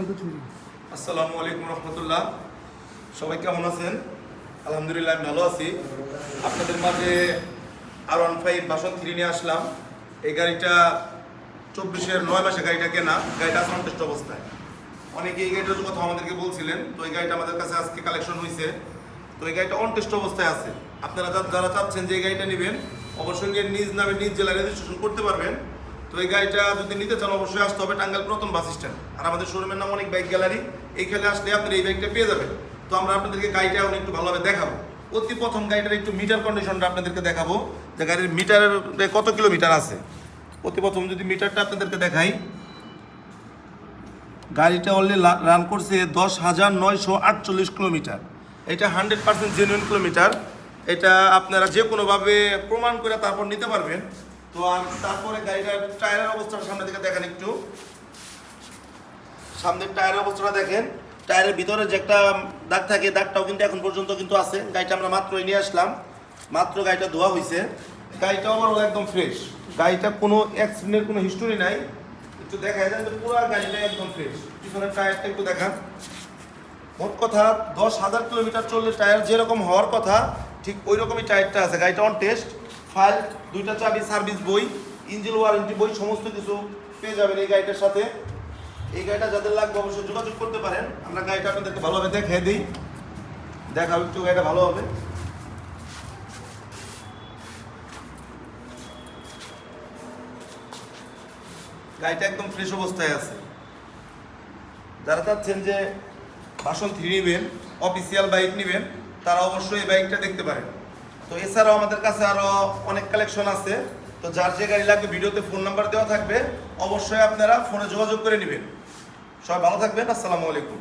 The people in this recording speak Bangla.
আসসালামু আলাইকুম রহমতুল্লাহ। সবাই কেমন আছেন? আলহামদুলিল্লাহ আমি ভালো আছি। আপনাদের মাঝে R15 ভার্সন 3 নিয়ে আসলাম। এই গাড়িটা 24-এর 9 মাসে গাড়িটা কেনা, গাড়িটা আছে অনটেস্ট অবস্থায়। অনেকে এই গাড়িটার কথা আমাদেরকে বলছিলেন, তো এই গাড়িটা আমাদের কাছে আজকে কালেকশন হয়েছে। তো এই গাড়িটা অনটেস্ট অবস্থায় আছে। আপনারা যারা চাচ্ছেন যে এই গাড়িটা নেবেন, অবশ্যই নিজ নামে নিজ জেলায় রেজিস্ট্রেশন করতে পারবেন। তো এই গাড়িটা যদি নিতে চান অবশ্যই আসতে হবে টাঙ্গাইল প্রথম বাস স্ট্যান্ড। আর আমাদের শোরুমের নাম অনেক বাইক গ্যালারি। এইখানে আসলে আপনি এই বাইকটা পেয়ে যাবেন। তো আমরা আপনাদেরকে গাড়িটা এখন একটু ভালোভাবে দেখাবো। অতি প্রথম গাড়িটার একটু মিটার কন্ডিশনটা আপনাদেরকে দেখাবো, যে গাড়ির মিটারের কত কিলোমিটার আছে। অতি প্রথম যদি মিটারটা আপনাদেরকে দেখাই, গাড়িটা অলরেডি রান করছে 10,948 কিলোমিটার। এটা 100% জেনুইন কিলোমিটার। এটা আপনারা যে কোনোভাবে প্রমাণ করে তারপর নিতে পারবেন। তো আর তারপরে গাড়িটার টায়ারের অবস্থাটা সামনে থেকে দেখেন, একটু সামনের টায়ারের অবস্থাটা দেখেন। টায়ারের ভিতরে যে একটা দাগ থাকে, দাগটাও কিন্তু এখন পর্যন্ত কিন্তু আছে। গাড়িটা আমরা মাত্রই নিয়ে আসলাম, মাত্র গাড়িটা ধোয়া হয়েছে। গাড়িটা ওভারঅল একদম ফ্রেশ। গাড়িটা কোনো অ্যাক্সিডেন্টের কোনো হিস্টোরি নাই। একটু দেখা যায় যে পুরো গাড়িটা একদম ফ্রেশ। পিছনের টায়ারটা একটু দেখান। মোট কথা 10,000 কিলোমিটার চললে টায়ার যেরকম হওয়ার কথা ঠিক ওই রকমই টায়ারটা আছে। গাড়িটা অন টেস্ট, ফাইল, 2টা চাবি, সার্ভিস বই, ইঞ্জিন ওয়ারেন্টি বই সমস্ত কিছু পেয়ে যাবেন এই গাড়িটার সাথে। এই গাড়িটা যাদের লাগবে অবশ্যই যোগাযোগ করতে পারেন। আমরা গাড়িটা আপনাদেরকে ভালোভাবে দেখিয়ে দিই, দেখাও একটু গাড়িটা ভালো হবে। গাড়িটা একদম ফ্রেশ অবস্থায় আছে। যারা চাচ্ছেন যে ভার্সন 3 নেবেন, অফিসিয়াল বাইক নেবেন, তারা অবশ্যই এই বাইকটা দেখতে পারেন। তো এছাড়াও আমাদের কাছে আরও অনেক কালেকশন আছে। তো যার যে গাড়ি লাগবে ভিডিওতে ফোন নাম্বার দেওয়া থাকবে, অবশ্যই আপনারা ফোনে যোগাযোগ করে নেবেন। সবাই ভালো থাকবেন। আসসালামু আলাইকুম।